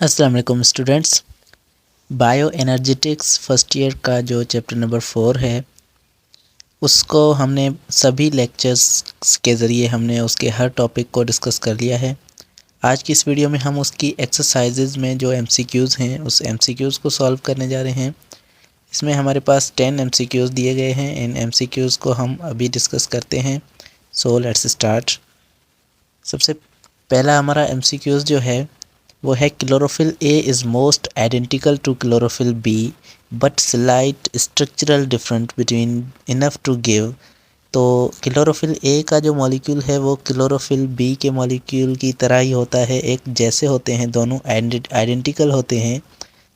अस्सलाम वालेकुम students. Bio energetics first year का जो चैप्टर नंबर 4 है उसको हमने सभी लेक्चर्स के ज़रिए हमने उसके हर टॉपिक को डिस्कस कर लिया है। आज की इस वीडियो में हम उसकी एक्सरसाइजेज़ में जो एमसीक्यूज़ हैं उस एमसीक्यूज़ को सॉल्व करने जा रहे हैं। इसमें हमारे पास 10 एमसीक्यूज़ दिए गए हैं। इन एमसीक्यूज़ को हम अभी डिस्कस करते हैं। So let's start. सबसे पहला हमारा एमसीक्यूज़ जो है वो है chlorophyll a is most identical to chlorophyll b but slight structural different between enough to give. तो क्लोरोफिल ए का जो मॉलिक्यूल है वो क्लोरोफिल बी के मॉलिक्यूल की तरह ही होता है, एक जैसे होते हैं, दोनों आइडेंटिकल होते हैं,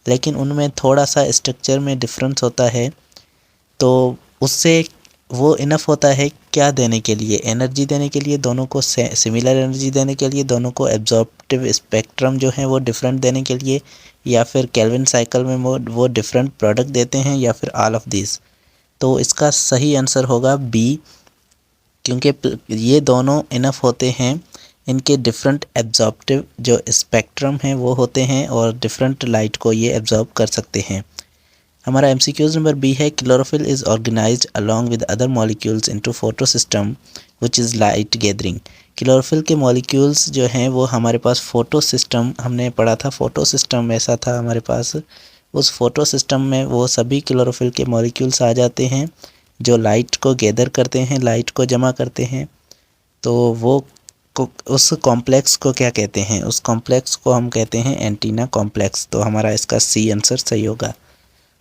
लेकिन उनमें थोड़ा सा स्ट्रक्चर में डिफरेंस होता है। तो उससे वो इनफ होता है क्या देने के लिए, एनर्जी देने के लिए, दोनों को सिमिलर एनर्जी देने के लिए, दोनों को एब्जॉर्प्टिव स्पेक्ट्रम जो है वो डिफरेंट देने के लिए, या फिर केल्विन साइकिल में वो डिफरेंट प्रोडक्ट देते हैं, या फिर ऑल ऑफ दिस। तो इसका सही आंसर होगा बी, क्योंकि ये दोनों इनफ होते हैं, इनके डिफरेंट एब्जॉर्प्टिव जो स्पेक्ट्रम हैं वो होते हैं और डिफरेंट लाइट को ये एब्जॉर्ब कर सकते हैं। हमारा एमसीक्यूज नंबर बी है chlorophyll is organised along with other molecules into photo system which is light gathering. Chlorophyll के मॉलिक्यूल्स जो हैं वो हमारे पास फोटो सिस्टम, हमने पढ़ा था फोटो सिस्टम ऐसा था हमारे पास। उस फोटो सिस्टम में वो सभी क्लोरोफिल के मॉलिक्यूल्स आ जाते हैं जो लाइट को गैदर करते हैं, लाइट को जमा करते हैं। तो वो उस कॉम्प्लेक्स को क्या कहते हैं? उस कॉम्प्लेक्स को हम कहते हैं एंटीना कॉम्प्लेक्स। तो हमारा इसका सी आंसर सही होगा।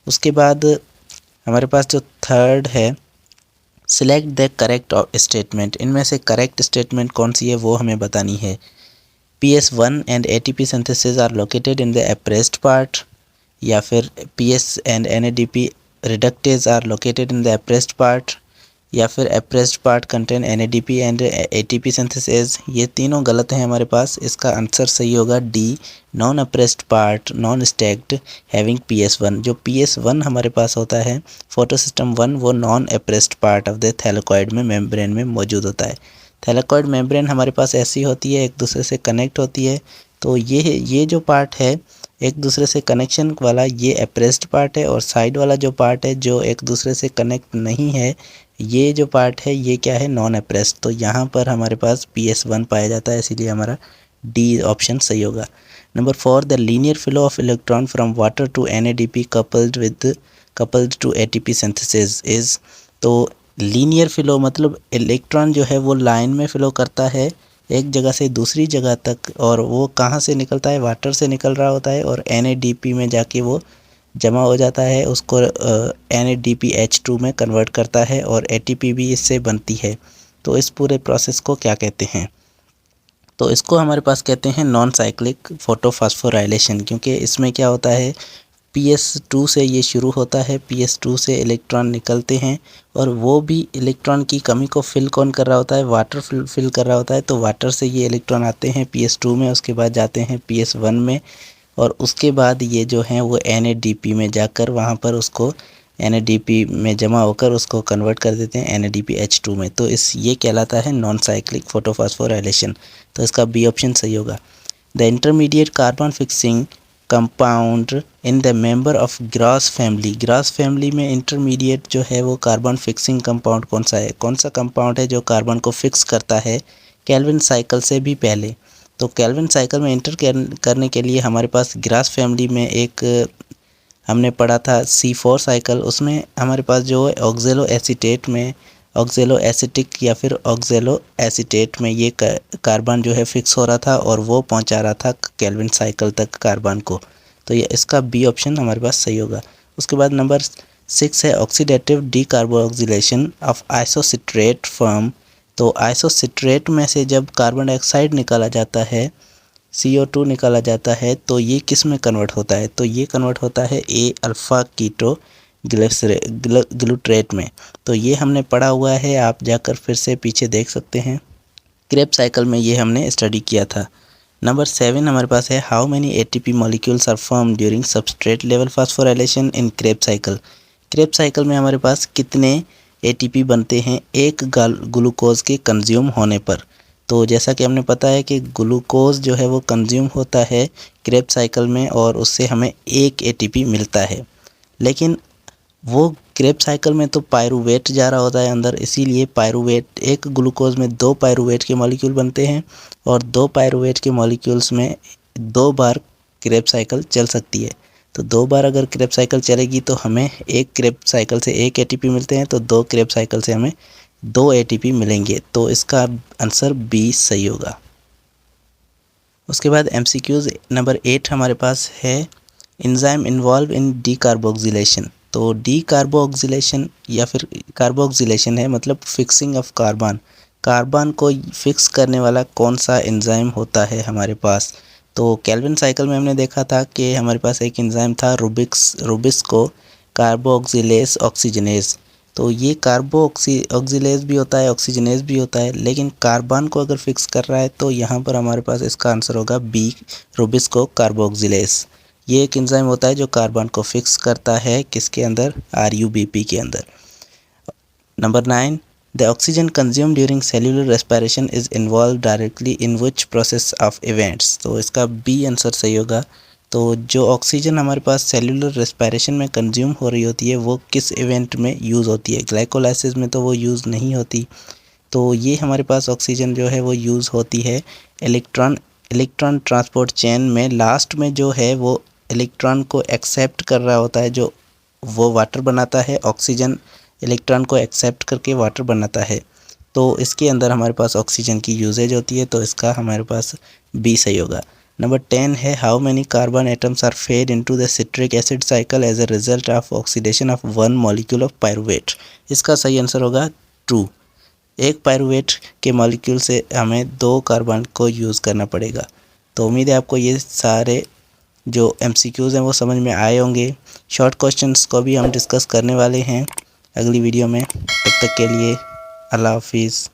उसके बाद हमारे पास जो थर्ड है, सिलेक्ट द करेक्ट स्टेटमेंट। इनमें से करेक्ट स्टेटमेंट कौन सी है वो हमें बतानी है। PS1 and ATP synthesis are located in the appressed part, या फिर PS and NADP reductase are located in the appressed part, या फिर appressed part contain NADP and ATP synthesis. ये तीनों गलत हैं हमारे पास। इसका आंसर सही होगा D, non appressed part non stacked having PS1। जो PS1 हमारे पास होता है फोटो सिस्टम 1, वो non appressed part of the thylakoid में मेम्ब्रेन में मौजूद होता है। थैलेकॉइड मेम्ब्रेन हमारे पास ऐसी होती है, एक दूसरे से कनेक्ट होती है। तो ये जो पार्ट है एक दूसरे से कनेक्शन वाला, ये एप्रेस्ड पार्ट है, और साइड वाला जो पार्ट है जो एक दूसरे से कनेक्ट नहीं है, ये जो पार्ट है ये क्या है? Non appressed. तो यहाँ पर हमारे पास PS1 पाया जाता है, इसीलिए हमारा डी ऑप्शन सही होगा। Number 4, the linear flow of electron from water to NADP coupled to ATP synthesis is. तो लीनियर फ्लो मतलब इलेक्ट्रॉन जो है वो लाइन में फ्लो करता है एक जगह से दूसरी जगह तक, और वो कहाँ से निकलता है? वाटर से निकल रहा होता है और NADP में जाके वो जमा हो जाता है, उसको NADPH2 में कन्वर्ट करता है और ATP भी इससे बनती है। तो इस पूरे प्रोसेस को क्या कहते हैं? तो इसको हमारे पास कहते हैं नॉन साइक्लिक फोटोफॉस्फोराइलेशन, क्योंकि इसमें क्या होता है, PS2 से ये शुरू होता है, PS2 से इलेक्ट्रॉन निकलते हैं, और वो भी इलेक्ट्रॉन की कमी को फिल कौन कर रहा होता है? वाटर फिल कर रहा होता है। तो वाटर से ये इलेक्ट्रॉन आते हैं PS2 में, उसके बाद जाते हैं PS1 में, और उसके बाद ये जो हैं वो NADP में जाकर वहाँ पर उसको NADP में जमा होकर उसको कन्वर्ट कर देते हैं NADPH2 में। तो ये कहलाता है नॉन साइक्लिक फोटोफॉस्फोराइलेशन। तो इसका बी ऑप्शन सही होगा। The intermediate carbon fixing compound in the member of grass family. Grass family में इंटरमीडिएट जो है वो कार्बन फिक्सिंग कंपाउंड कौन सा है? कौन सा कंपाउंड है जो कार्बन को फिक्स करता है केल्विन साइकिल से भी पहले? तो केल्विन साइकिल में इंटर करने के लिए हमारे पास ग्रास फैमिली में एक हमने पढ़ा था C4 साइकिल, उसमें हमारे पास जो है ऑक्जेलो एसीटेट में, ऑक्जेलो एसिटिक या फिर ऑक्जेलो एसीटेट में ये कार्बन जो है फिक्स हो रहा था और वो पहुंचा रहा था केल्विन साइकिल तक कार्बन को। तो ये इसका बी ऑप्शन हमारे पास सही होगा। उसके बाद नंबर 6 है oxidative decarboxylation of isocitrate form. तो आइसोसिट्रेट में से जब कार्बन डाइऑक्साइड निकाला जाता है, CO2 निकाला जाता है, तो ये किस में कन्वर्ट होता है? तो ये कन्वर्ट होता है A अल्फ़ा कीटो ग्लूट्रेट में। तो ये हमने पढ़ा हुआ है, आप जाकर फिर से पीछे देख सकते हैं। क्रेब्स साइकिल में ये हमने स्टडी किया था। नंबर 7 हमारे पास है how many ATP molecules are form during substrate level phosphorylation in Krebs cycle. Krebs cycle में हमारे पास कितने ATP बनते हैं एक ग्लूकोज के कंज्यूम होने पर? तो जैसा कि हमने पता है कि ग्लूकोज जो है वो कंज्यूम होता है क्रेब्स साइकिल में और उससे हमें 1 एटीपी मिलता है, लेकिन वो क्रेब्स साइकिल में तो पायरूवेट जा रहा होता है अंदर, इसीलिए पायरूवेट, एक ग्लूकोज में 2 पायरूवेट के मॉलिक्यूल बनते हैं और 2 पायरूवेट के मॉलिक्यूल्स में 2 बार क्रेब्स साइकिल चल सकती है। तो 2 बार अगर क्रेब्स साइकिल चलेगी तो हमें एक क्रेब्स साइकिल से 1 एटीपी मिलते हैं, तो 2 क्रेब्स साइकिल से हमें 2 एटीपी मिलेंगे। तो इसका आंसर बी सही होगा। उसके बाद एमसीक्यूज़ नंबर 8 हमारे पास है, एंजाइम इन्वॉल्व इन डीकार्बोक्सिलेशन। तो डीकार्बोक्सिलेशन या फिर कार्बोक्सिलेशन है, मतलब फिक्सिंग ऑफ कार्बन। कार्बन को फिक्स करने वाला कौन सा एंजाइम होता है हमारे पास? तो केल्विन साइकिल में हमने देखा था कि हमारे पास एक एंजाइम था रुबिस्को कार्बोक्सिलेज ऑक्सीजनेज। तो ये कार्बोक्सिलेज भी होता है, ऑक्सीजनेज भी होता है, लेकिन कार्बन को अगर फिक्स कर रहा है तो यहाँ पर हमारे पास इसका आंसर होगा बी, रुबिस्को कार्बोक्सिलेज। ये एक एंजाइम होता है जो कार्बन को फिक्स करता है किसके अंदर? RUBP के अंदर। Number 9, the oxygen consume during cellular respiration is involve directly in which process of events. तो इसका बी आंसर सही होगा। तो जो ऑक्सीजन हमारे पास सेल्यूलर रेस्पिरेशन में कंज्यूम हो रही होती है वो किस इवेंट में यूज़ होती है? ग्लाइकोलाइसिस में तो वो यूज़ नहीं होती। तो ये हमारे पास ऑक्सीजन जो है वो यूज़ होती है इलेक्ट्रॉन ट्रांसपोर्ट चेन में। लास्ट में जो है वो इलेक्ट्रॉन को एक्सेप्ट कर रहा होता है, जो वो वाटर बनाता है। ऑक्सीजन इलेक्ट्रॉन को एक्सेप्ट करके वाटर बनाता है, तो इसके अंदर हमारे पास ऑक्सीजन की यूजेज होती है। तो इसका हमारे पास बी सही होगा। नंबर 10 है, how many carbon atoms are fed into the citric acid cycle as a result of oxidation of 1 molecule of pyruvate. इसका सही आंसर होगा 2। एक पायरूवेट के मॉलिक्यूल से हमें 2 कार्बन को यूज़ करना पड़ेगा। तो उम्मीद है आपको ये सारे जो MCQs हैं वो समझ में आए होंगे। शॉर्ट क्वेश्चंस को भी हम डिस्कस करने वाले हैं अगली वीडियो में। तब तक के लिए अल्लाह हाफिज़।